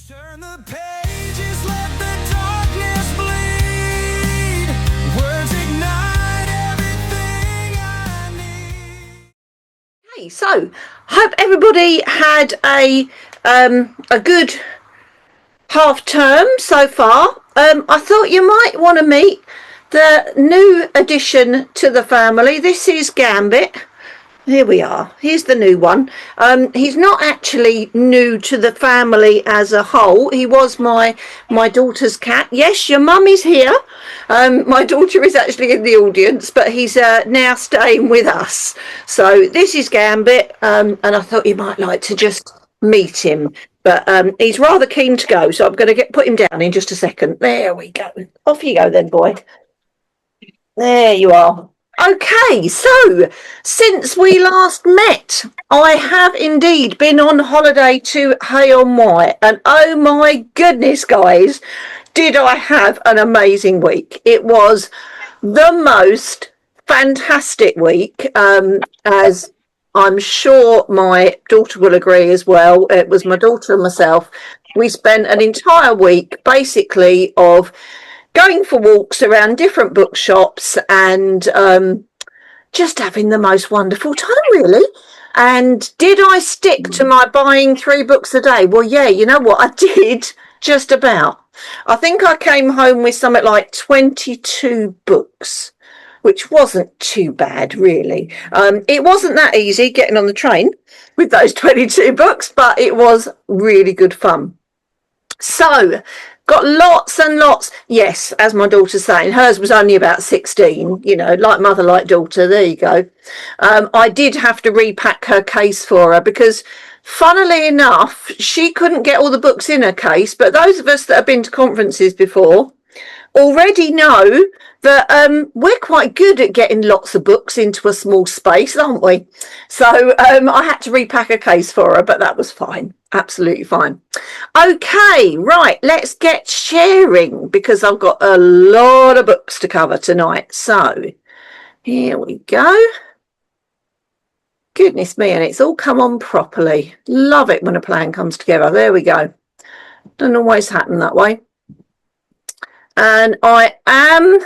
Turn the pages, let the darkness bleed. Words ignite everything I need. Hey, so hope everybody had a good half term so far. I thought you might want to meet the new addition to the family. This is Gambit. Here we are. Here's the new one. He's not actually new to the family as a whole. He was my daughter's cat. Yes, your mum is here. My daughter is actually in the audience, but he's now staying with us. So this is Gambit, and I thought you might like to just meet him. But he's rather keen to go, so I'm going to put him down in just a second. There we go. Off you go then, boy. There you are. Okay, so since we last met, I have indeed been on holiday to Hay-on-Wye, and oh my goodness, guys, did I have an amazing week. It was the most fantastic week, as I'm sure my daughter will agree as well. It was my daughter and myself. We spent an entire week basically of going for walks around different bookshops and just having the most wonderful time, really. And did I stick to my buying 3 books a day? Well, yeah, you know what? I did, just about. I think I came home with something like 22 books, which wasn't too bad, really. It wasn't that easy getting on the train with those 22 books, but it was really good fun. So, got lots and lots. Yes, as my daughter's saying, hers was only about 16, you know, like mother, like daughter. There you go. I did have to repack her case for her because, funnily enough, she couldn't get all the books in her case. But those of us that have been to conferences before already know that we're quite good at getting lots of books into a small space, aren't we? So I had to repack a case for her, but that was fine. Absolutely fine. Okay, right, let's get sharing because I've got a lot of books to cover tonight. So here we go. Goodness me, and it's all come on properly. Love it when a plan comes together. There we go. Doesn't always happen that way. And I am,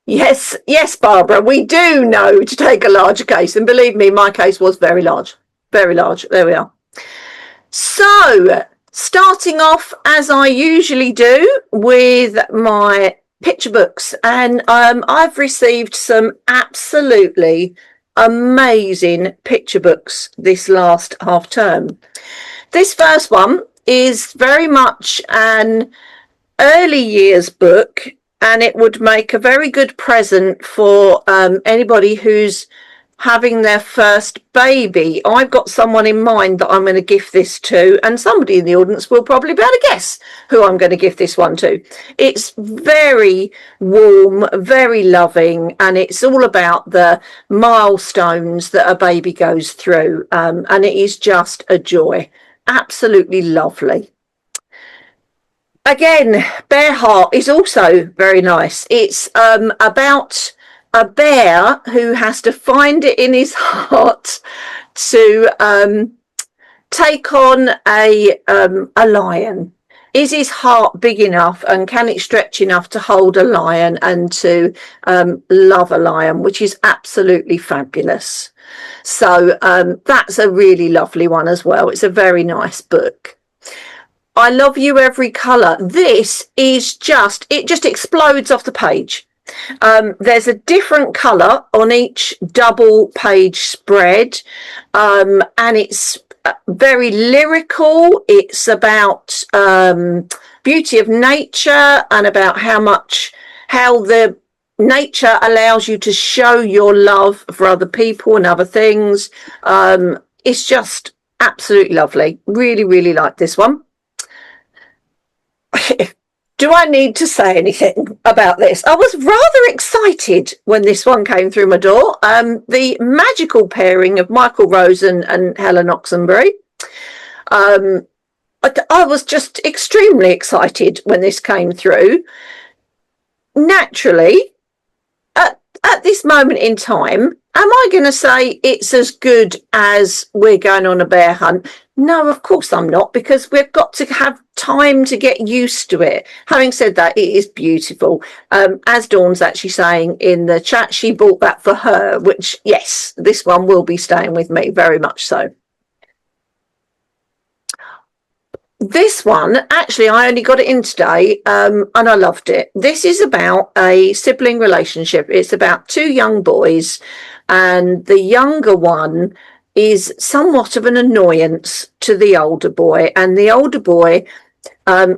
yes, Barbara, we do know to take a larger case. And believe me, my case was very large, very large. There we are. So, starting off as I usually do with my picture books. And I've received some absolutely amazing picture books this last half term. This first one is very much an early years book, and it would make a very good present for anybody who's having their first baby. I've got someone in mind that I'm going to gift this to, and somebody in the audience will probably be able to guess who I'm going to gift this one to. It's very warm, very loving, and it's all about the milestones that a baby goes through, and it is just a joy. Absolutely lovely. Again, Bear Heart is also very nice. It's about a bear who has to find it in his heart to take on a lion. Is his heart big enough, and can it stretch enough to hold a lion and to love a lion, which is absolutely fabulous. So that's a really lovely one as well. It's a very nice book. I Love You Every Colour. This is it just explodes off the page. There's a different colour on each double page spread, and it's very lyrical. It's about beauty of nature and about how the nature allows you to show your love for other people and other things. It's just absolutely lovely. Really, really like this one. Do I need to say anything about this? I was rather excited when this one came through my door. The magical pairing of Michael Rose and Helen Oxenbury. I was just extremely excited when this came through. Naturally, at this moment in time, am I going to say it's as good as We're Going on a Bear Hunt? No, of course I'm not, because we've got to have time to get used to it. Having said that, it is beautiful. As Dawn's actually saying in the chat, she bought that for her, which, yes, this one will be staying with me, very much so. This one, actually, I only got it in today, and I loved it. This is about a sibling relationship. It's about two young boys, and the younger one is somewhat of an annoyance to the older boy, and the older boy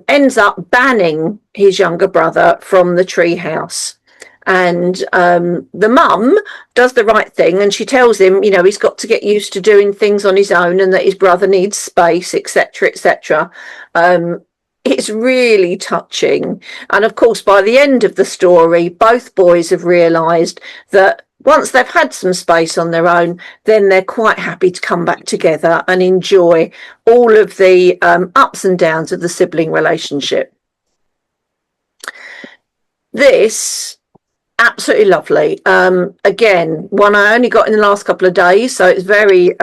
ends up banning his younger brother from the tree house. And the mum does the right thing, and she tells him, you know, he's got to get used to doing things on his own and that his brother needs space, etc., etc. It's really touching. And of course, by the end of the story, both boys have realised that once they've had some space on their own, then they're quite happy to come back together and enjoy all of the ups and downs of the sibling relationship. This, absolutely lovely. Again, one I only got in the last couple of days, so it's very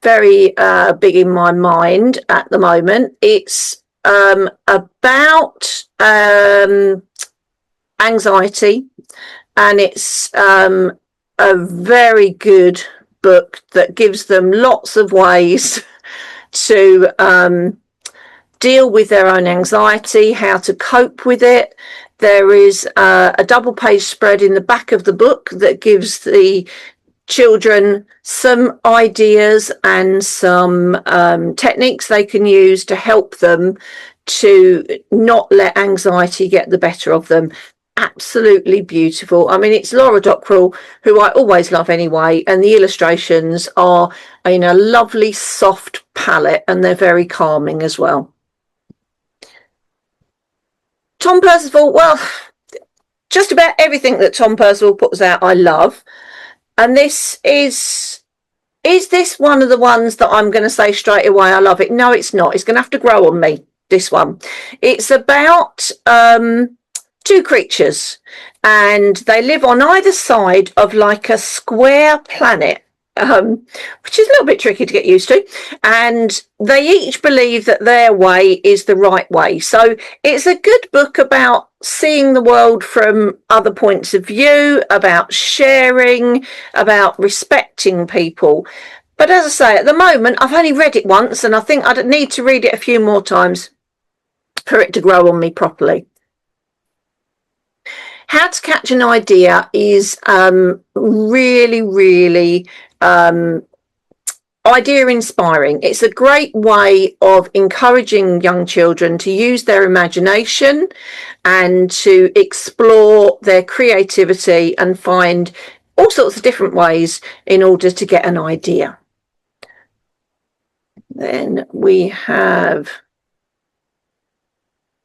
big in my mind at the moment. It's about anxiety, and it's a very good book that gives them lots of ways to deal with their own anxiety, how to cope with it. There is a double page spread in the back of the book that gives the children some ideas and some techniques they can use to help them to not let anxiety get the better of them. Absolutely beautiful. I mean, it's Laura Dockrell, who I always love anyway, and the illustrations are in a lovely soft palette, and they're very calming as well. Tom Percival, well, just about everything that Tom Percival puts out I love, and this is this one of the ones that I'm going to say straight away I love it? No, it's not. It's going to have to grow on me, this one. It's about two creatures, and they live on either side of like a square planet, which is a little bit tricky to get used to, and they each believe that their way is the right way. So it's a good book about seeing the world from other points of view, about sharing, about respecting people. But as I say, at the moment, I've only read it once, and I think I'd need to read it a few more times for it to grow on me properly. How to Catch an Idea is really, really idea inspiring. It's a great way of encouraging young children to use their imagination and to explore their creativity and find all sorts of different ways in order to get an idea. Then we have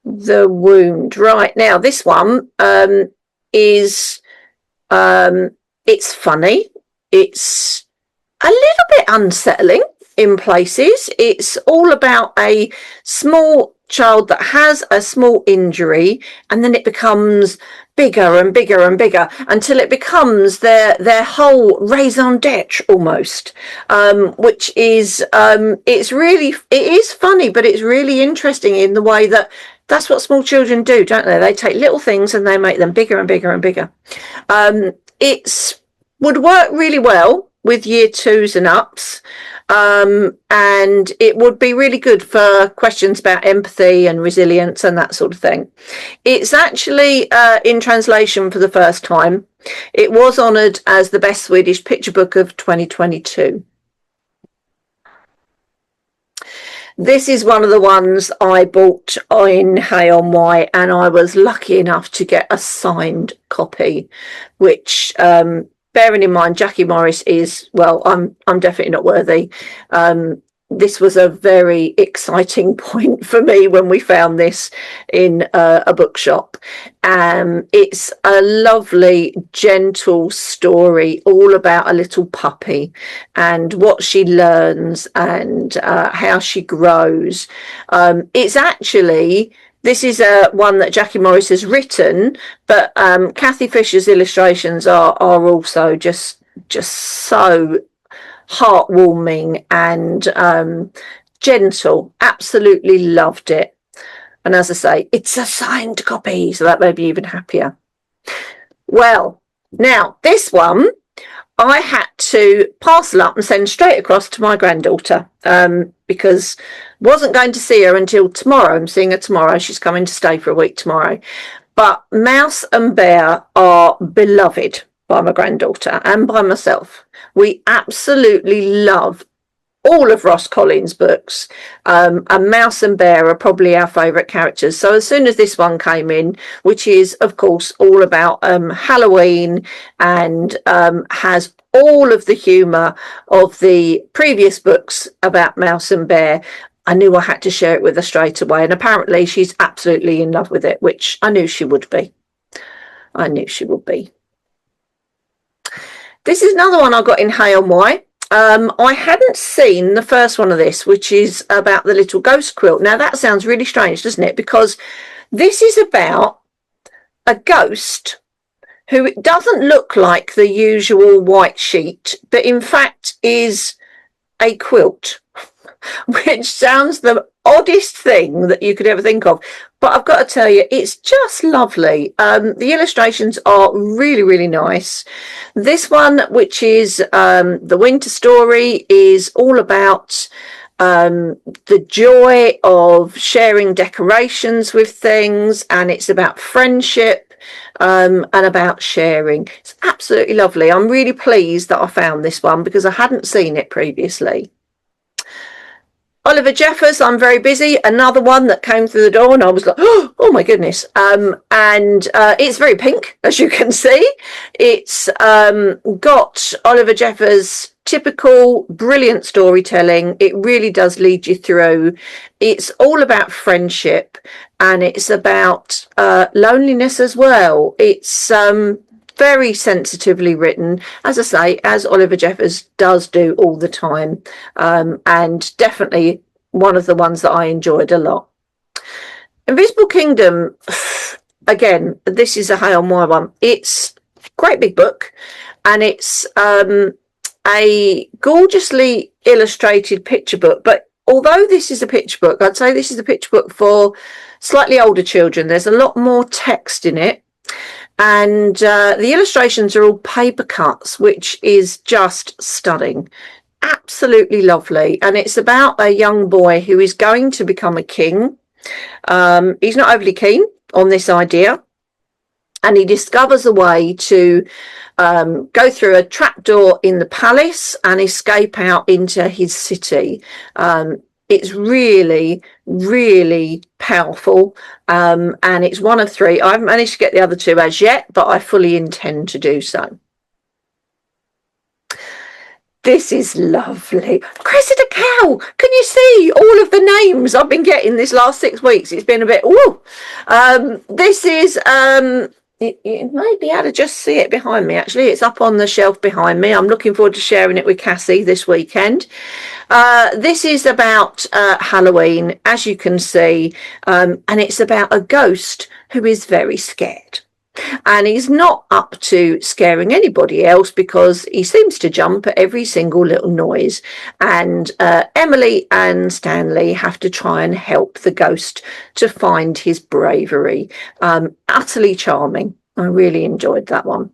The Wound. Right, now this one is it's funny, it's a little bit unsettling in places. It's all about a small child that has a small injury, and then it becomes bigger and bigger and bigger until it becomes their whole raison d'etre almost, which is it is funny, but it's really interesting in the way that that's what small children do, don't they? They take little things and they make them bigger and bigger and bigger. It would work really well with year twos and ups, and it would be really good for questions about empathy and resilience and that sort of thing. It's actually in translation for the first time. It was honoured as the best Swedish picture book of 2022. This is one of the ones I bought in Hay-on-Wye, and I was lucky enough to get a signed copy, which bearing in mind Jackie Morris is, well, I'm definitely not worthy. This was a very exciting point for me when we found this in a bookshop. It's a lovely, gentle story all about a little puppy and what she learns and how she grows. It's actually... This is one that Jackie Morris has written, but Kathy Fisher's illustrations are also just so heartwarming and gentle, absolutely loved it. And as I say, it's a signed copy, so that made me even happier. Well, now this one I had to parcel up and send straight across to my granddaughter, because wasn't going to see her until tomorrow. I'm seeing her tomorrow. She's coming to stay for a week tomorrow. But Mouse and Bear are beloved by my granddaughter and by myself. We absolutely love all of Ross Collins' books, and Mouse and Bear are probably our favourite characters. So as soon as this one came in, which is of course all about Halloween, and has all of the humour of the previous books about Mouse and Bear, I knew I had to share it with her straight away. And apparently she's absolutely in love with it, which I knew she would be. I knew she would be. This is another one I got in Hay on Wye. I hadn't seen the first one of this, which is about the little ghost quilt. Now that sounds really strange, doesn't it? Because this is about a ghost who doesn't look like the usual white sheet, but in fact is a quilt, which sounds the oddest thing that you could ever think of. But I've got to tell you, it's just lovely. The illustrations are really, really nice. This one, which is The Winter Story, is all about the joy of sharing decorations with things, and it's about friendship and about sharing. It's absolutely lovely. I'm really pleased that I found this one because I hadn't seen it previously. Oliver Jeffers, I'm Very Busy, another one that came through the door and I was like, oh my goodness. And it's very pink, as you can see. It's got Oliver Jeffers' typical brilliant storytelling. It really does lead you through. It's all about friendship, and it's about loneliness as well. It's very sensitively written, as I say, as Oliver Jeffers does do all the time, and definitely one of the ones that I enjoyed a lot. Invisible Kingdom, again, this is a Hay on Wye one. It's a great big book, and it's a gorgeously illustrated picture book. But although this is a picture book, I'd say this is a picture book for slightly older children. There's a lot more text in it. And the illustrations are all paper cuts, which is just stunning. Absolutely lovely. And it's about a young boy who is going to become a king. He's not overly keen on this idea. And he discovers a way to go through a trapdoor in the palace and escape out into his city. It's really, really powerful, and it's one of three. I haven't managed to get the other two as yet, but I fully intend to do so. This is lovely. Cressida Cow, can you see all of the names I've been getting this last 6 weeks? It's been a bit, woo. This is, you may be able to just see it behind me, actually. It's up on the shelf behind me. I'm looking forward to sharing it with Cassie this weekend. This is about Halloween, as you can see, and it's about a ghost who is very scared. And he's not up to scaring anybody else because he seems to jump at every single little noise. And Emily and Stanley have to try and help the ghost to find his bravery. Utterly charming. I really enjoyed that one.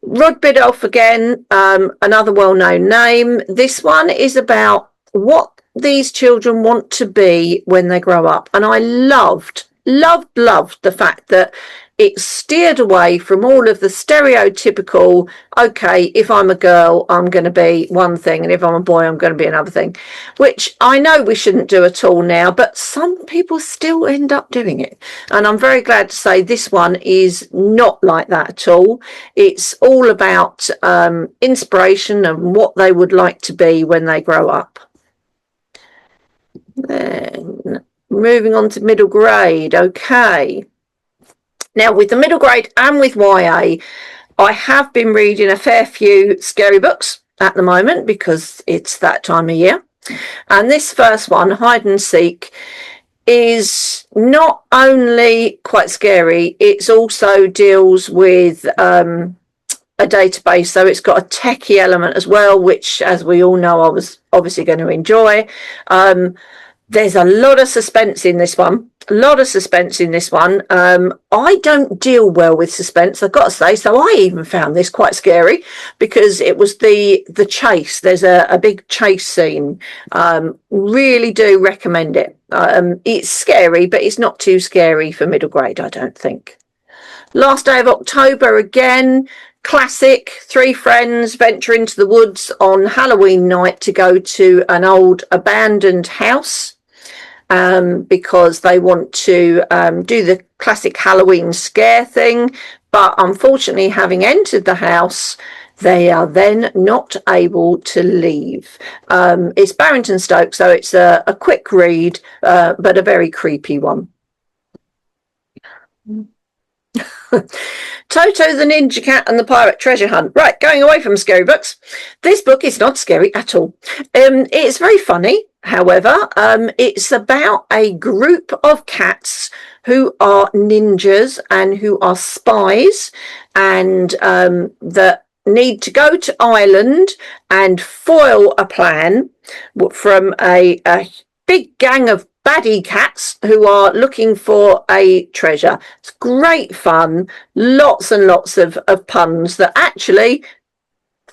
Rod Biddulph again, another well-known name. This one is about what these children want to be when they grow up. And I loved the fact that it steered away from all of the stereotypical, okay, if I'm a girl, I'm going to be one thing, and if I'm a boy, I'm going to be another thing, which I know we shouldn't do at all now, but some people still end up doing it. And I'm very glad to say this one is not like that at all. It's all about inspiration and what they would like to be when they grow up. Then moving on to middle grade. Okay. Now, with the middle grade and with YA, I have been reading a fair few scary books at the moment because it's that time of year. And this first one, Hide and Seek, is not only quite scary, it also deals with a database, so it's got a techie element as well, which, as we all know, I was obviously going to enjoy. There's a lot of suspense in this one. I don't deal well with suspense, I've got to say, so I even found this quite scary because it was the chase. There's a big chase scene. Really do recommend it. It's scary, but it's not too scary for middle grade, I don't think. Last Day of October, again, classic. 3 friends venture into the woods on Halloween night to go to an old abandoned house because they want to do the classic Halloween scare thing. But unfortunately, having entered the house, they are then not able to leave. It's Barrington Stoke, so it's a quick read, but a very creepy one. Toto the Ninja Cat and the Pirate Treasure Hunt. Right, going away from scary books. This book is not scary at all. It's very funny, however. It's about a group of cats who are ninjas and who are spies, and that need to go to Ireland and foil a plan from a big gang of baddie cats who are looking for a treasure. It's great fun, lots and lots of puns that actually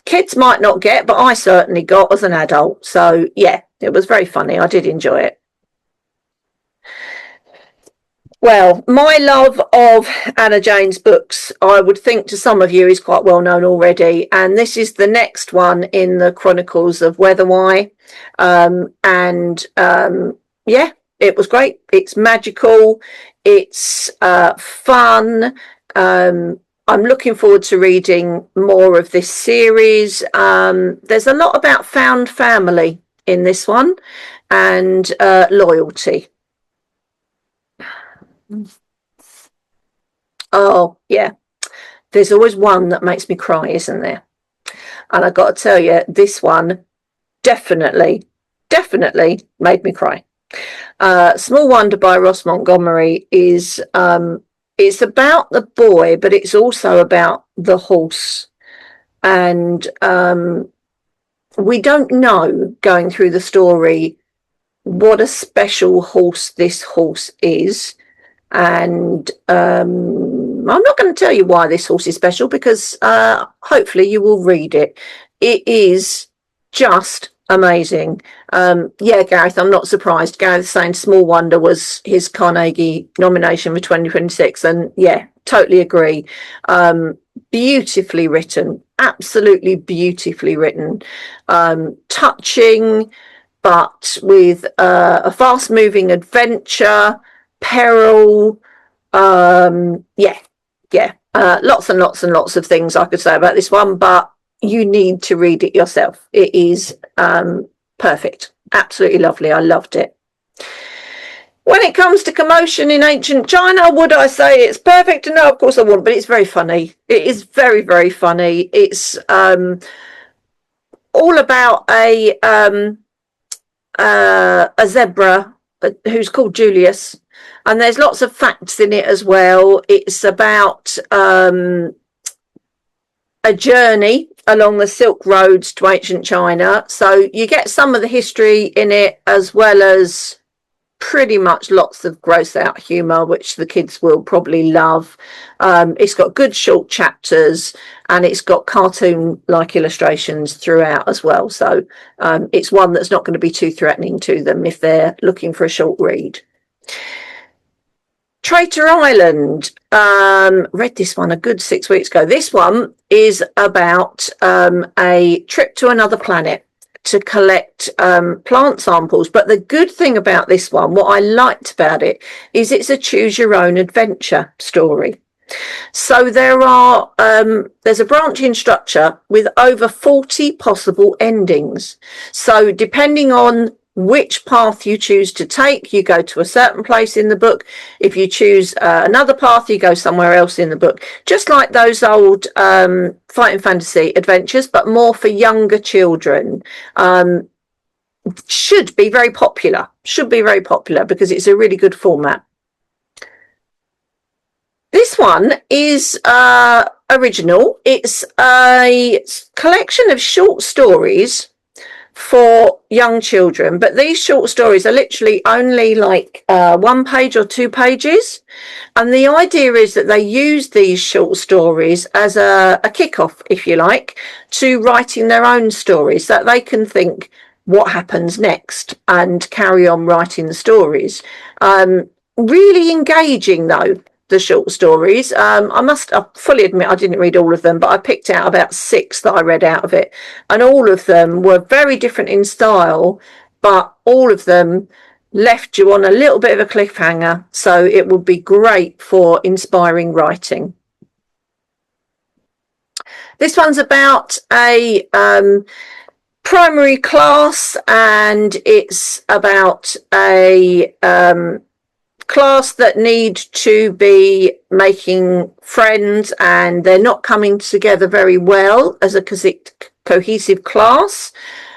kids might not get, but I certainly got as an adult. So yeah, it was very funny. I did enjoy it. Well, my love of Anna Jane's books, I would think to some of you, is quite well known already. And this is the next one in the Chronicles of Weatherwhy. Yeah, it was great. It's magical. It's fun. I'm looking forward to reading more of this series. There's a lot about found family in this one and loyalty. Oh, yeah. There's always one that makes me cry, isn't there? And I got to tell you, this one definitely made me cry. Small Wonder by Ross Montgomery is it's about the boy, but it's also about the horse. And we don't know, going through the story, what a special horse this horse is. And I'm not going to tell you why this horse is special, because hopefully you will read it. It is just amazing. Yeah, Gareth, I'm not surprised. Gareth saying Small Wonder was his Carnegie nomination for 2026, and yeah, totally agree. Beautifully written, absolutely beautifully written, touching, but with a fast-moving adventure, peril. Lots and lots and lots of things I could say about this one, but you need to read it yourself. It is perfect, absolutely lovely. I loved it. When it comes to commotion in ancient China, would I say it's perfect? No, of course I wouldn't, but it's very funny. It is very, very funny. It's all about a zebra who's called Julius, and there's lots of facts in it as well. It's about a journey along the Silk Roads to ancient China, so you get some of the history in it, as well as pretty much lots of gross out humor, which the kids will probably love. It's got good short chapters, and it's got cartoon like illustrations throughout as well, so it's one that's not going to be too threatening to them if they're looking for a short read. Traitor Island, read this one a good 6 weeks ago. This one is about a trip to another planet to collect plant samples. But the good thing about this one, what I liked about it, is it's a choose your own adventure story. So there's a branching structure with over 40 possible endings. So depending on which path you choose to take, you go to a certain place in the book. If you choose another path, you go somewhere else in the book, just like those old fighting fantasy adventures, but more for younger children. Should be very popular because it's a really good format. This one is original. It's a collection of short stories for young children, but these short stories are literally only like 1 page or 2 pages. And the idea is that they use these short stories as a kick-off, if you like, to writing their own stories, so that they can think what happens next and carry on writing the stories. Really engaging, though, the short stories. I fully admit I didn't read all of them, but I picked out about 6 that I read out of it. And all of them were very different in style, but all of them left you on a little bit of a cliffhanger. So it would be great for inspiring writing. This one's about a primary class, and it's about a class that need to be making friends, and they're not coming together very well as a cohesive class.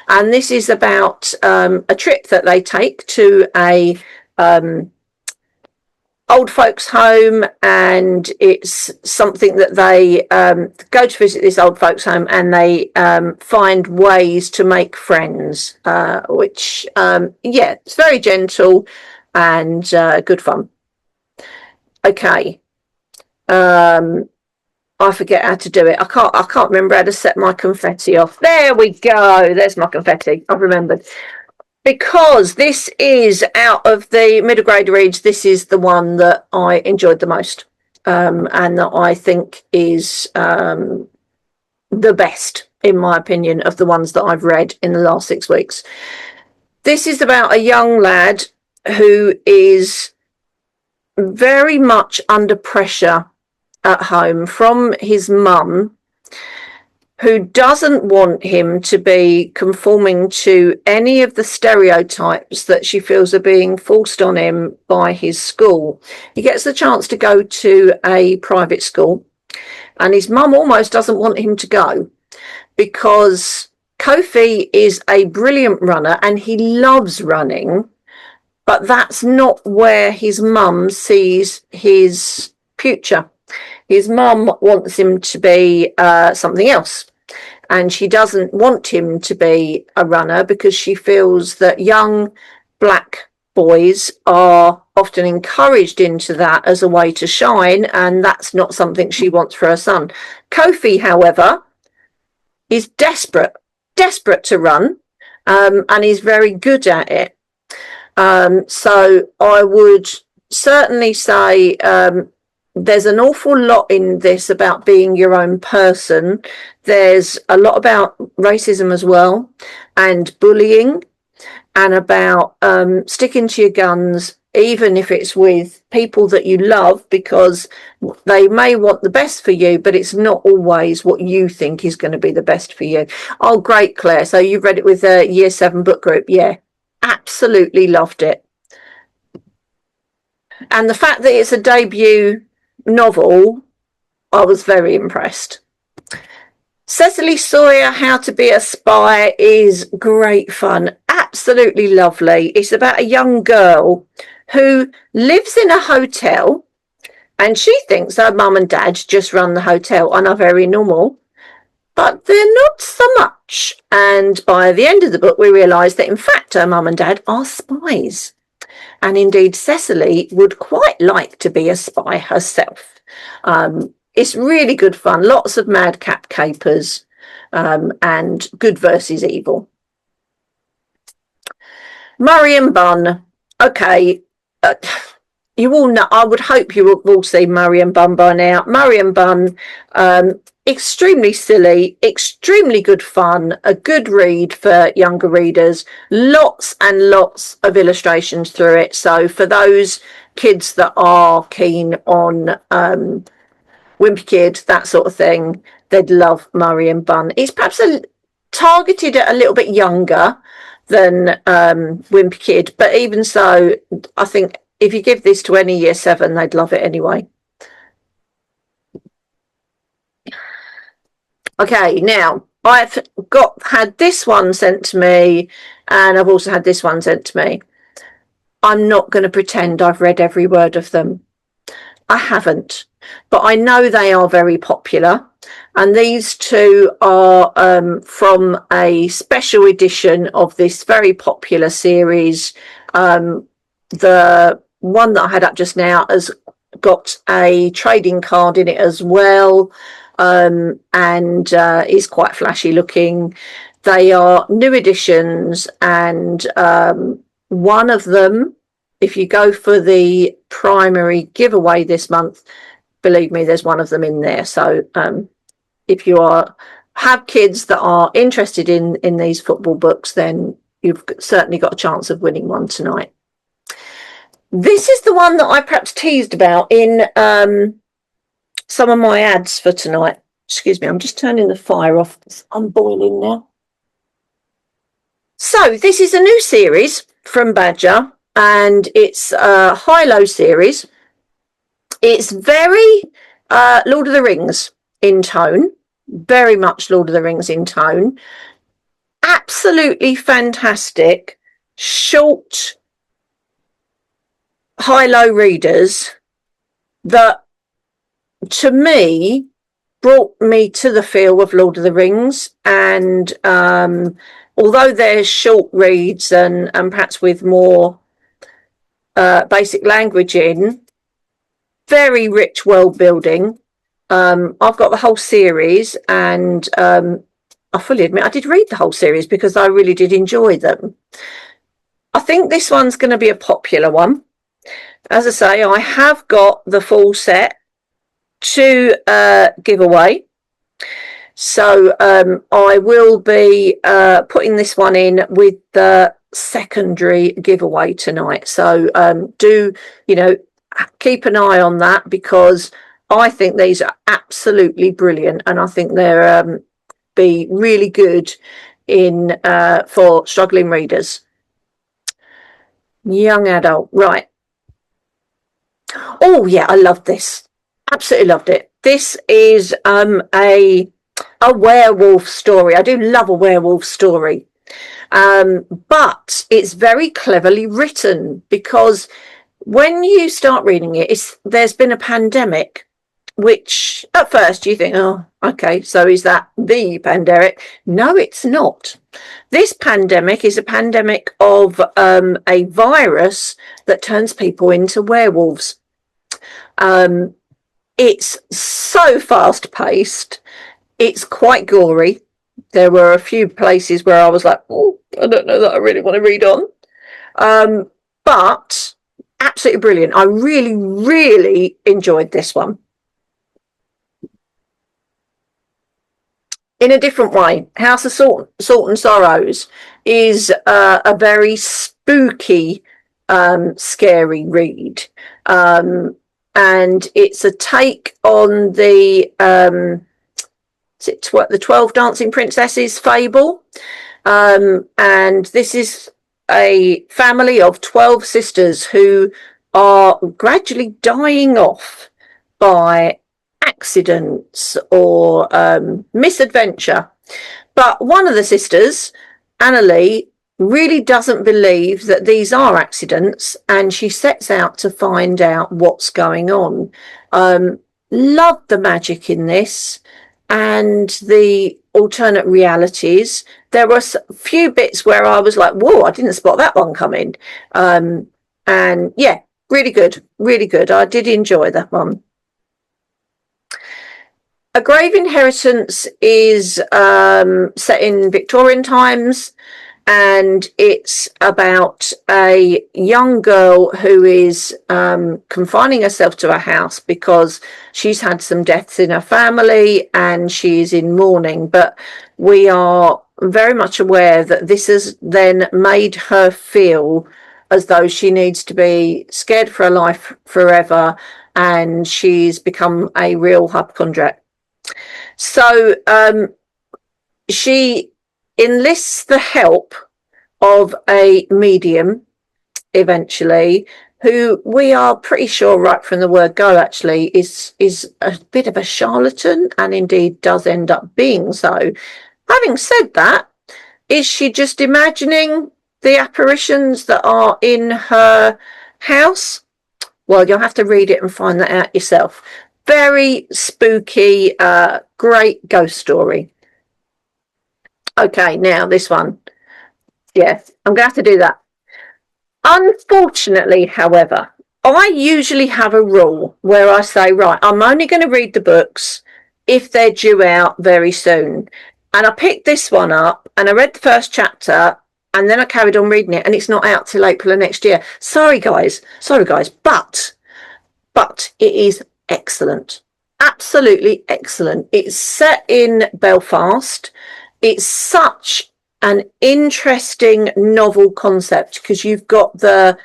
And this is about a trip that they take to a old folks home, and it's something that they go to visit this old folks home, and they find ways to make friends, which it's very gentle and good fun. Okay. I forget how to do it. I can't remember how to set my confetti off. There we go. There's my confetti. I've remembered. Because this is out of the middle grade reads, this is the one that I enjoyed the most, and that I think is the best, in my opinion, of the ones that I've read in the last 6 weeks. This is about a young lad who is very much under pressure at home from his mum, who doesn't want him to be conforming to any of the stereotypes that she feels are being forced on him by his school. He gets the chance to go to a private school, and his mum almost doesn't want him to go because Kofi is a brilliant runner and he loves running, but that's not where his mum sees his future. His mum wants him to be something else, and she doesn't want him to be a runner because she feels that young black boys are often encouraged into that as a way to shine, and that's not something she wants for her son. Kofi, however, is desperate to run, and he's very good at it. So I would certainly say there's an awful lot in this about being your own person. There's a lot about racism as well, and bullying, and about sticking to your guns, even if it's with people that you love, because they may want the best for you, but it's not always what you think is going to be the best for you. Oh, great, Claire. So you've read it with a Year 7 book group. Yeah, absolutely loved it. And the fact that it's a debut novel, I was very impressed. Cecily Sawyer, How to Be a Spy, is great fun. Absolutely lovely. It's about a young girl who lives in a hotel, and she thinks her mum and dad just run the hotel and are very normal, but they're not so much. And by the end of the book, we realise that in fact her mum and dad are spies. And indeed, Cecily would quite like to be a spy herself. It's really good fun. Lots of madcap capers, and good versus evil. Murray and Bunn. Okay. You all know, I would hope you will see Murray and Bunn by now. Murray and Bunn, extremely silly, extremely good fun, a good read for younger readers, lots and lots of illustrations through it. So for those kids that are keen on Wimpy Kid, that sort of thing, they'd love Murray and Bunn. It's perhaps targeted at a little bit younger than Wimpy Kid, but even so, I think if you give this to any Year 7, they'd love it anyway. Okay, now I've had this one sent to me, and I've also had this one sent to me. I'm not going to pretend I've read every word of them. I haven't, but I know they are very popular. And these two are from a special edition of this very popular series. The one that I had up just now has got a trading card in it as well, and is quite flashy looking. They are new editions, and one of them, if you go for the primary giveaway this month, believe me, there's one of them in there. So if you have kids that are interested in these football books, then you've certainly got a chance of winning one tonight. This is the one that I perhaps teased about in some of my ads for tonight. Excuse me, I'm just turning the fire off. I'm boiling now. So this is a new series from Badger, and it's a high-low series. It's very Lord of the Rings in tone, very much Lord of the Rings in tone. Absolutely fantastic, short, high-low readers that, to me, brought me to the feel of Lord of the Rings. And although they're short reads and perhaps with more basic language in, very rich world building. I've got the whole series, and I fully admit I did read the whole series because I really did enjoy them. I think this one's going to be a popular one. As I say, I have got the full set to give away. So I will be putting this one in with the secondary giveaway tonight. So do, keep an eye on that, because I think these are absolutely brilliant, and I think they're be really good in for struggling readers. Young adult, right. Oh yeah, I loved this. Absolutely loved it. This is a werewolf story. I do love a werewolf story. But it's very cleverly written, because when you start reading it, there's been a pandemic, which at first you think, oh, okay, so is that the pandemic? No, it's not. This pandemic is a pandemic of a virus that turns people into werewolves. It's so fast paced. It's quite gory. There were a few places where I was like, oh, I don't know that I really want to read on. But absolutely brilliant. I really, really enjoyed this one. In a different way, House of Salt and Sorrows is a very spooky, scary read. And it's a take on the 12 Dancing Princesses fable. And this is a family of 12 sisters who are gradually dying off by accidents or misadventure. But one of the sisters, Annalie, really doesn't believe that these are accidents, and she sets out to find out what's going on. Love the magic in this and the alternate realities. There were a few bits where I was like, whoa, I didn't spot that one coming. And yeah, really good, really good. I did enjoy that one. A Grave Inheritance is set in Victorian times, and it's about a young girl who is confining herself to a house because she's had some deaths in her family and she's in mourning. But we are very much aware that this has then made her feel as though she needs to be scared for her life forever, and she's become a real hypochondriac. So she enlists the help of a medium eventually, who we are pretty sure right from the word go actually is a bit of a charlatan, and indeed does end up being so. Having said that, is she just imagining the apparitions that are in her house? Well, you'll have to read it and find that out yourself. Very spooky, great ghost story. Okay, now this one. Yes, I'm going to have to do that. Unfortunately, however, I usually have a rule where I say, right, I'm only going to read the books if they're due out very soon. And I picked this one up and I read the first chapter and then I carried on reading it and it's not out till April of next year. Sorry guys, but it is excellent. Absolutely excellent. It's set in Belfast. It's such an interesting novel concept because you've got the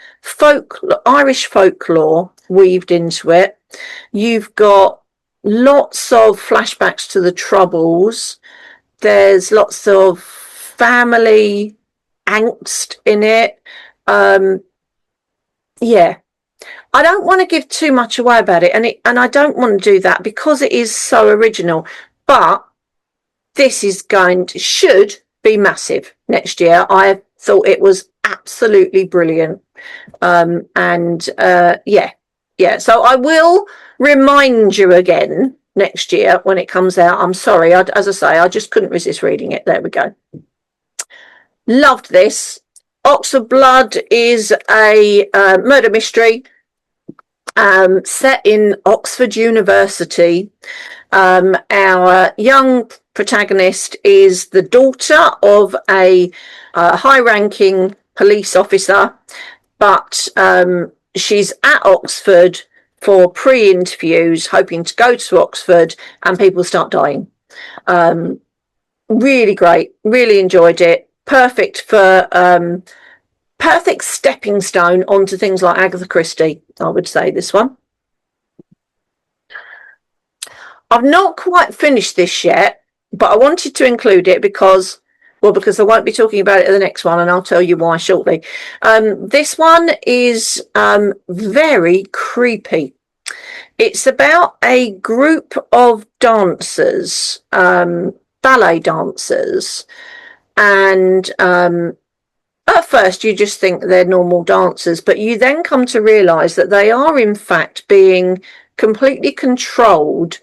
Irish folklore weaved into it. You've got lots of flashbacks to the Troubles. There's lots of family angst in it. Yeah, I don't want to give too much away about it, and I don't want to do that because it is so original. But this is should be massive next year. I thought it was absolutely brilliant. Yeah. So I will remind you again next year when it comes out. I'm sorry, as I say, I just couldn't resist reading it. There we go. Loved this. Oxford Blood is a murder mystery set in Oxford University. Our young protagonist is the daughter of a high-ranking police officer, but she's at Oxford for pre-interviews, hoping to go to Oxford, and people start dying. Really great. Really enjoyed it. Perfect for perfect stepping stone onto things like Agatha Christie, I would say, this one. I've not quite finished this yet, but I wanted to include it because I won't be talking about it in the next one, and I'll tell you why shortly. This one is very creepy. It's about a group of dancers, ballet dancers, and at first you just think they're normal dancers, but you then come to realise that they are in fact being completely controlled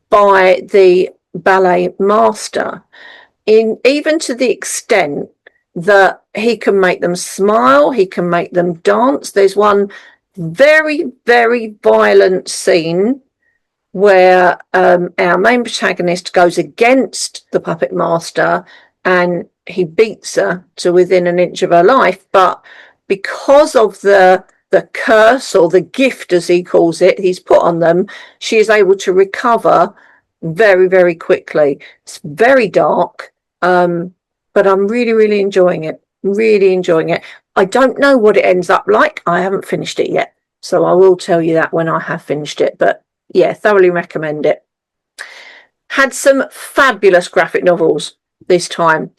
by the ballet master, even to the extent that he can make them smile, he can make them dance. There's one very, very violent scene where our main protagonist goes against the puppet master and he beats her to within an inch of her life. But because of the curse, or the gift as he calls it, he's put on them, she is able to recover very, very quickly. It's very dark, but I'm really, really enjoying it. Really enjoying it. I don't know what it ends up like. I haven't finished it yet, so I will tell you that when I have finished it. But yeah, thoroughly recommend it. Had some fabulous graphic novels this time.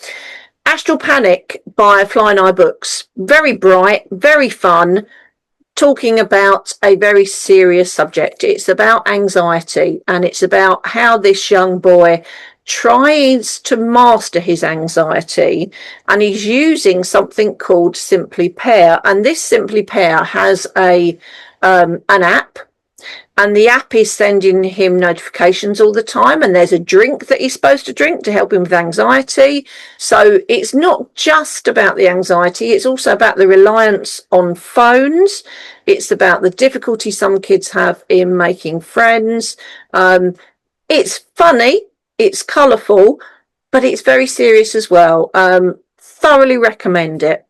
Astral Panic by Flying Eye Books. Very bright, very fun, talking about a very serious subject. It's about anxiety, and it's about how this young boy tries to master his anxiety, and he's using something called Simply Pair. And this Simply Pair has an app, and the app is sending him notifications all the time, and there's a drink that he's supposed to drink to help him with anxiety. So it's not just about the anxiety, it's also about the reliance on phones. It's about the difficulty some kids have in making friends. It's funny, it's colourful, but it's very serious as well. Thoroughly recommend it.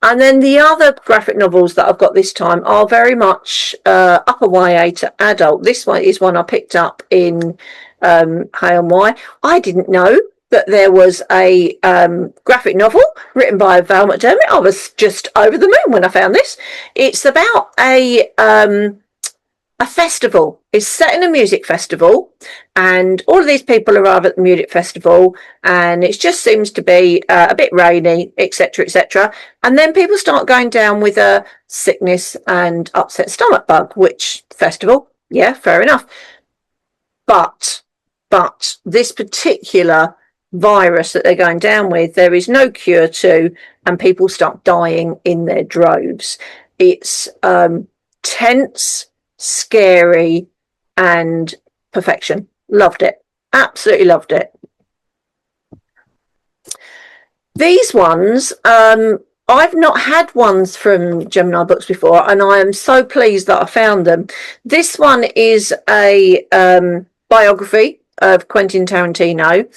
And then the other graphic novels that I've got this time are very much upper YA to adult. This one is one I picked up in Hay&Y. I didn't know that there was a graphic novel written by Val McDermid. I was just over the moon when I found this. It's about a festival. It's set in a music festival, and all of these people arrive at the music festival, and it just seems to be a bit rainy, etc., etc. And then people start going down with a sickness and upset stomach bug. Which festival? Yeah, fair enough. But this particular virus that they're going down with, there is no cure to, and people start dying in their droves. It's tense, scary, and perfection. Loved it. Absolutely loved it. These ones, I've not had ones from Gemini Books before, and I am so pleased that I found them. This one is a biography of Quentin Tarantino.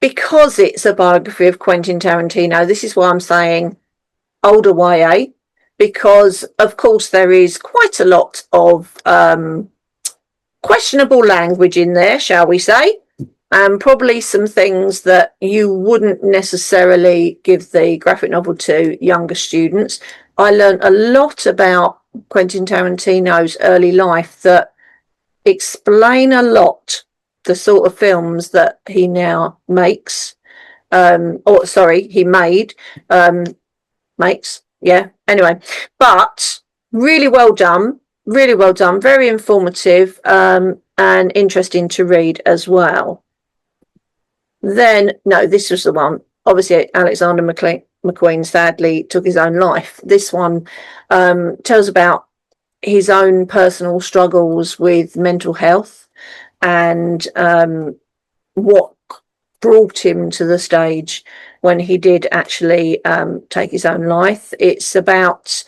Because it's a biography of Quentin Tarantino, this is why I'm saying older YA, because of course there is quite a lot of questionable language in there, shall we say, and probably some things that you wouldn't necessarily give the graphic novel to younger students. I learned a lot about Quentin Tarantino's early life that explain a lot the sort of films that he now makes, he made, makes, yeah, anyway, but really well done, very informative, and interesting to read as well. Then, no, this was the one, obviously Alexander McQueen sadly took his own life. This one tells about his own personal struggles with mental health and what brought him to the stage when he did actually take his own life. It's about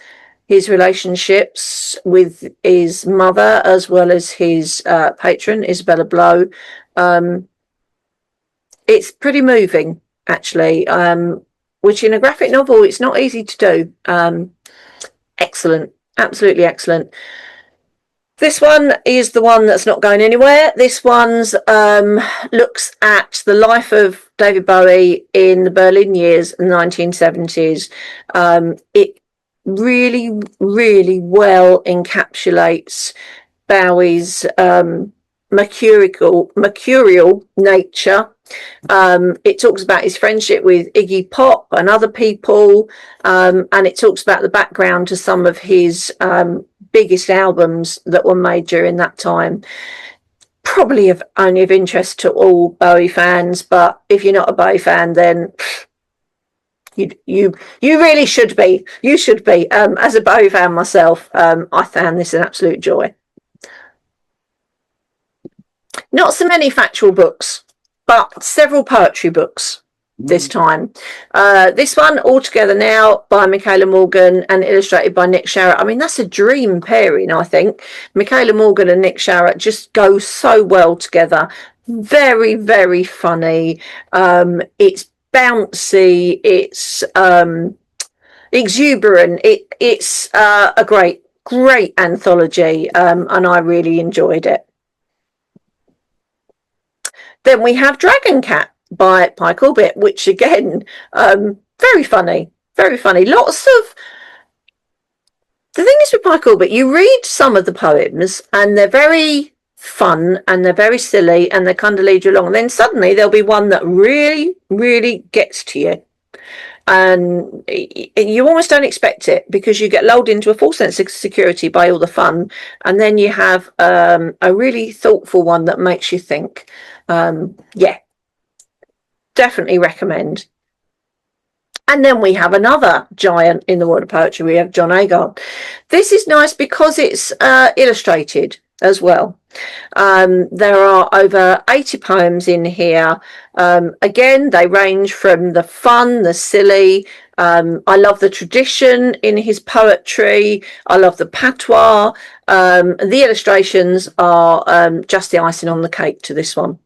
his relationships with his mother as well as his patron, Isabella Blow. It's pretty moving, actually, which in a graphic novel, it's not easy to do. Excellent, absolutely excellent. This one is the one that's not going anywhere. This one's looks at the life of David Bowie in the Berlin years, 1970s. It really, really well encapsulates Bowie's mercurial nature. It talks about his friendship with Iggy Pop and other people, and it talks about the background to some of his biggest albums that were made during that time. Probably only of interest to all Bowie fans, but if you're not a Bowie fan, then you really should be. You should be. As a Bowie fan myself, I found this an absolute joy. Not so many factual books, but several poetry books this time. This one, All Together Now, by Michaela Morgan and illustrated by Nick Sharratt. I mean, that's a dream pairing, I think. Michaela Morgan and Nick Sharratt just go so well together. Very, very funny. It's bouncy. It's exuberant. It's a great anthology, and I really enjoyed it. Then we have Dragon Cat by Pye Corbett, which again, very funny, very funny. Lots of, the thing is with Pye Corbett, you read some of the poems and they're very fun and they're very silly and they kind of lead you along. And then suddenly there'll be one that really, really gets to you. And you almost don't expect it because you get lulled into a false sense of security by all the fun. And then you have a really thoughtful one that makes you think. Yeah, definitely recommend. And then we have another giant in the world of poetry. We have John Agard. This is nice because it's illustrated as well. There are over 80 poems in here. Again, they range from the fun, the silly. I love the tradition in his poetry. I love the patois. The illustrations are just the icing on the cake to this one.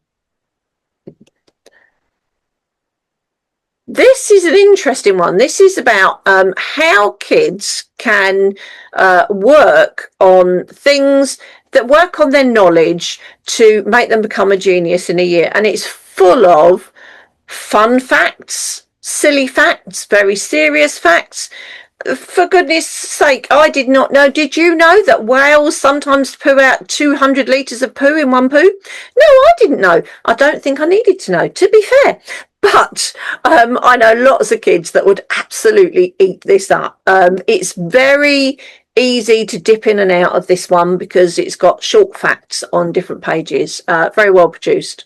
This is an interesting one. This is about how kids can work on things that work on their knowledge to make them become a genius in a year. And it's full of fun facts, silly facts, very serious facts. For goodness sake, I did not know. Did you know that whales sometimes poo out 200 litres of poo in one poo? No, I didn't know. I don't think I needed to know, to be fair. But I know lots of kids that would absolutely eat this up. It's very easy to dip in and out of this one because it's got short facts on different pages. Very well produced.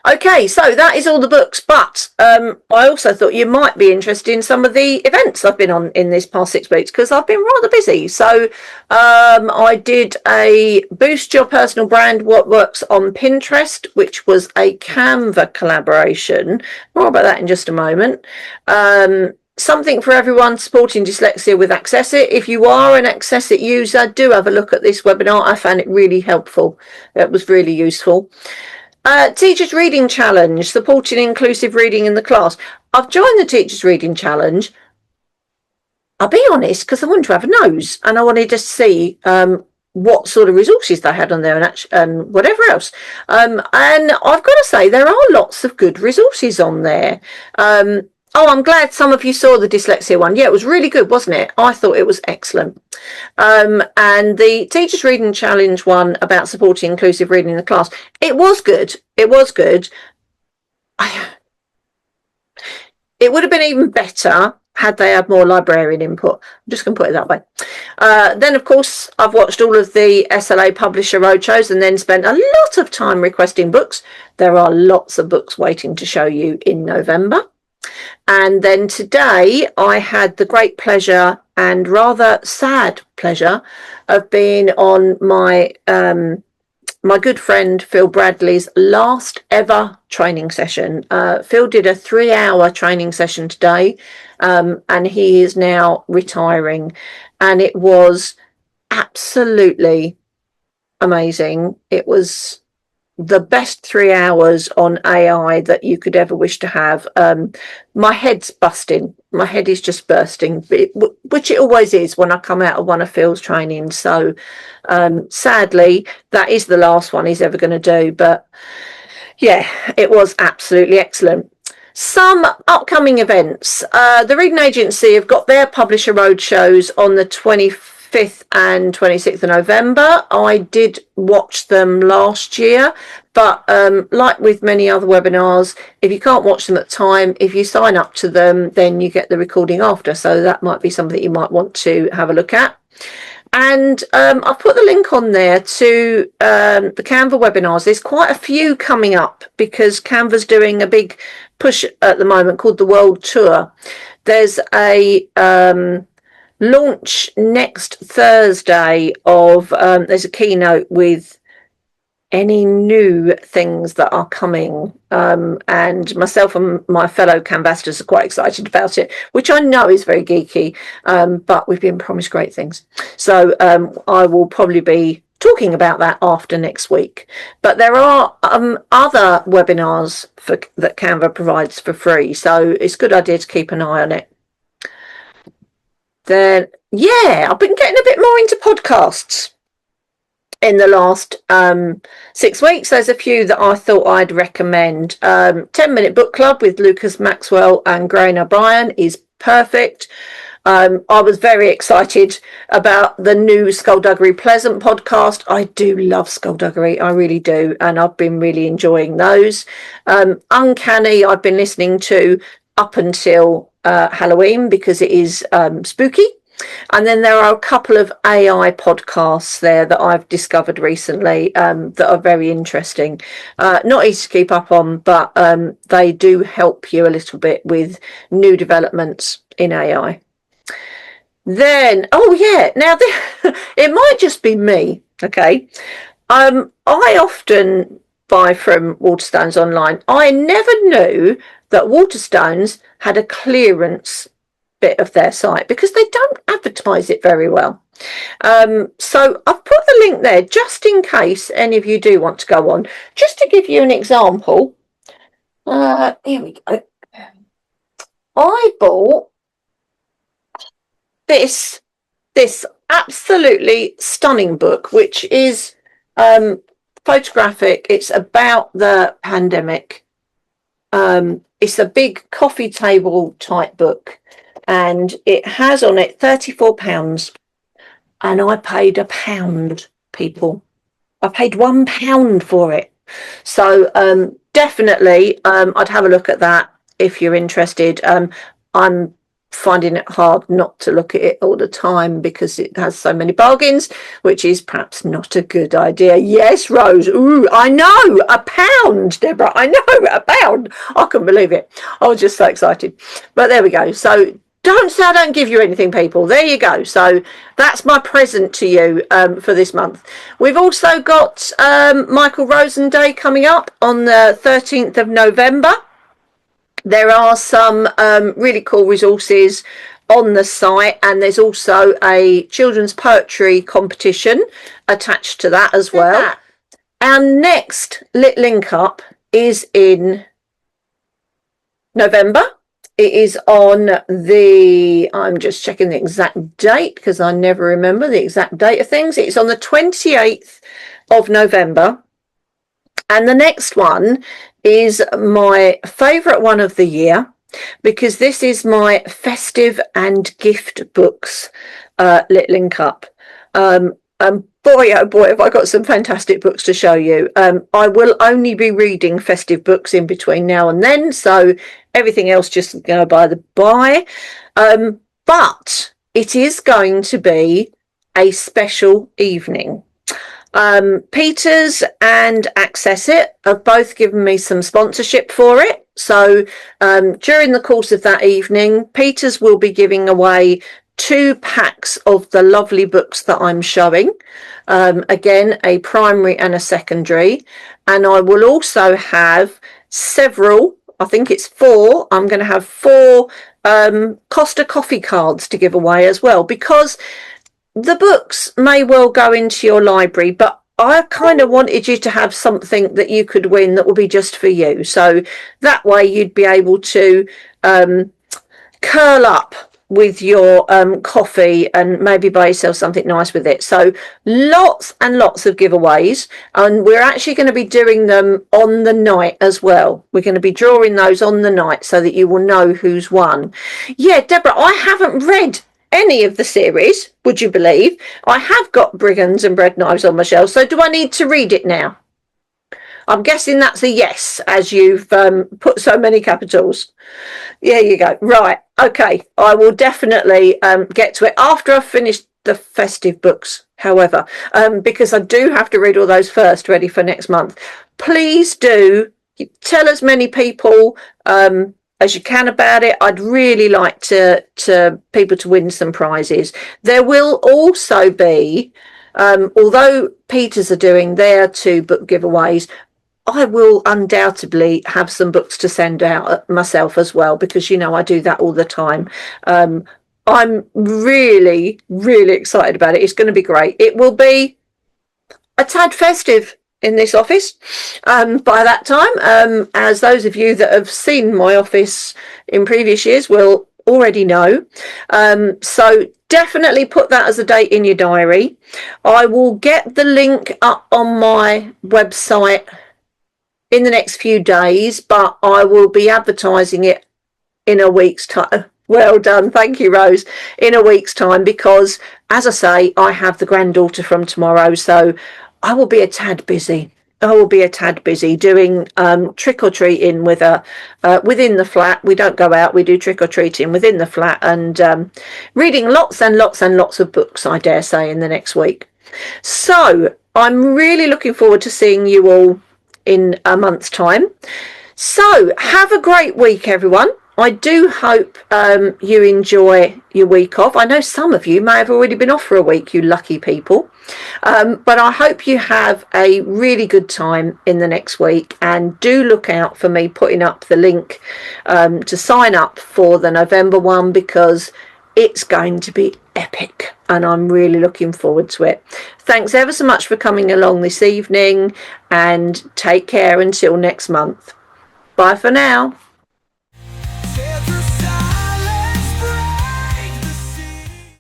Okay, so that is all the books, but I also thought you might be interested in some of the events I've been on in this past 6 weeks because I've been rather busy. So I did a Boost Your Personal Brand What Works on Pinterest, which was a Canva collaboration. More about that in just a moment. Something for everyone supporting dyslexia with Accessit. If you are an Accessit user, do have a look at this webinar. I found it really helpful. It was really useful. Teachers Reading Challenge, supporting inclusive reading in the class. I've joined the Teachers Reading Challenge. I'll be honest, because I wanted to have a nose and I wanted to see what sort of resources they had on there and whatever else. And I've got to say, there are lots of good resources on there. Oh, I'm glad some of you saw the dyslexia one. Yeah, it was really good, wasn't it? I thought it was excellent. And the Teachers Reading Challenge one about supporting inclusive reading in the class, it was good. It was good. It would have been even better had they had more librarian input. I'm just going to put it that way. Then, of course, I've watched all of the SLA publisher roadshows and then spent a lot of time requesting books. There are lots of books waiting to show you in November. And then today I had the great pleasure and rather sad pleasure of being on my my good friend Phil Bradley's last ever training session. Phil did a 3-hour training session today, and he is now retiring, and it was absolutely amazing. It was the best 3 hours on AI that you could ever wish to have. My head's busting. My head is just bursting, which it always is when I come out of one of Phil's trainings. So sadly, that is the last one he's ever going to do. But yeah, it was absolutely excellent. Some upcoming events. The Reading Agency have got their publisher roadshows on the 25th and 26th of November. I did watch them last year, but like with many other webinars, if you can't watch them at the time, if you sign up to them, then you get the recording after. So that might be something that you might want to have a look at. And I've put the link on there to the Canva webinars. There's quite a few coming up because Canva's doing a big push at the moment called the World Tour. There's a launch next Thursday of there's a keynote with any new things that are coming, and myself and my fellow Canvasters are quite excited about it, which I know is very geeky, but we've been promised great things, so I will probably be talking about that after next week. But there are other webinars that Canva provides for free, so it's a good idea to keep an eye on it. Then, yeah, I've been getting a bit more into podcasts in the last 6 weeks. There's a few that I thought I'd recommend. 10-Minute Book Club with Lucas Maxwell and Graham O'Brien is perfect. I was very excited about the new Skullduggery Pleasant podcast. I do love Skullduggery, I really do, and I've been really enjoying those. Uncanny, I've been listening to up until Halloween because it is spooky. And then there are a couple of AI podcasts there that I've discovered recently that are very interesting. Not easy to keep up on, but they do help you a little bit with new developments in AI. Then, oh yeah, now it might just be me, okay? I often buy from Waterstones online. I never knew that Waterstones had a clearance bit of their site because they don't advertise it very well. So I've put the link there just in case any of you do want to go on, just to give you an example. Here we go. I bought this absolutely stunning book, which is photographic. It's about the pandemic. It's a big coffee table type book, and it has on it £34, and I paid £1, people. I paid £1 for it. So definitely I'd have a look at that if you're interested. I'm finding it hard not to look at it all the time because it has so many bargains, which is perhaps not a good idea. Yes, Rose. Ooh, I know. £1, Deborah. I know, £1. I couldn't believe it. I was just so excited. But there we go. So don't say I don't give you anything, people. There you go. So that's my present to you for this month. We've also got Michael Rosen Day coming up on the 13th of November. There are some really cool resources on the site, and there's also a children's poetry competition attached to that as well. Our next Lit Link Up is in November. It is on I'm just checking the exact date because I never remember the exact date of things. It's on the 28th of November. And the next one is my favourite one of the year because this is my festive and gift books Lit Link Up. And boy, oh boy, have I got some fantastic books to show you. I will only be reading festive books in between now and then, so everything else just go by the by. But it is going to be a special evening. Peters and Access It have both given me some sponsorship for it. So during the course of that evening, Peters will be giving away 2 packs of the lovely books that I'm showing. Again, a primary and a secondary. And I will also have several, I think it's 4. I'm going to have 4 Costa Coffee cards to give away as well, because the books may well go into your library, but I kind of wanted you to have something that you could win that will be just for you. So that way you'd be able to curl up with your coffee and maybe buy yourself something nice with it. So lots and lots of giveaways, and we're actually going to be doing them on the night as well. We're going to be drawing those on the night so that you will know who's won. Yeah, Deborah, I haven't read any of the series, would you believe? I have got Brigands and Bread Knives on my shelf, so do I need to read it now? I'm guessing that's a yes, as you've put so many capitals. There you go. Right, okay, I will definitely get to it after I've finished the festive books, however, because I do have to read all those first, ready for next month. Please do tell as many people as you can about it. I'd really like to people to win some prizes. There will also be, although Peters are doing their 2 book giveaways, I will undoubtedly have some books to send out myself as well, because you know I do that all the time. I'm really, really excited about it. It's going to be great. It will be a tad festive in this office by that time, as those of you that have seen my office in previous years will already know. So definitely put that as a date in your diary. I will get the link up on my website in the next few days, but I will be advertising it in a week's time. Well done, thank you, Rose. In a week's time, because as I say, I have the granddaughter from tomorrow, so I will be a tad busy. I will be a tad busy doing trick-or-treating with her within the flat. We don't go out, we do trick-or-treating within the flat, and reading lots and lots and lots of books, I dare say, in the next week. So I'm really looking forward to seeing you all in a month's time. So have a great week, everyone. I do hope you enjoy your week off. I know some of you may have already been off for a week, you lucky people. But I hope you have a really good time in the next week, and do look out for me putting up the link to sign up for the November one, because it's going to be epic and I'm really looking forward to it. Thanks ever so much for coming along this evening, and take care until next month. Bye for now.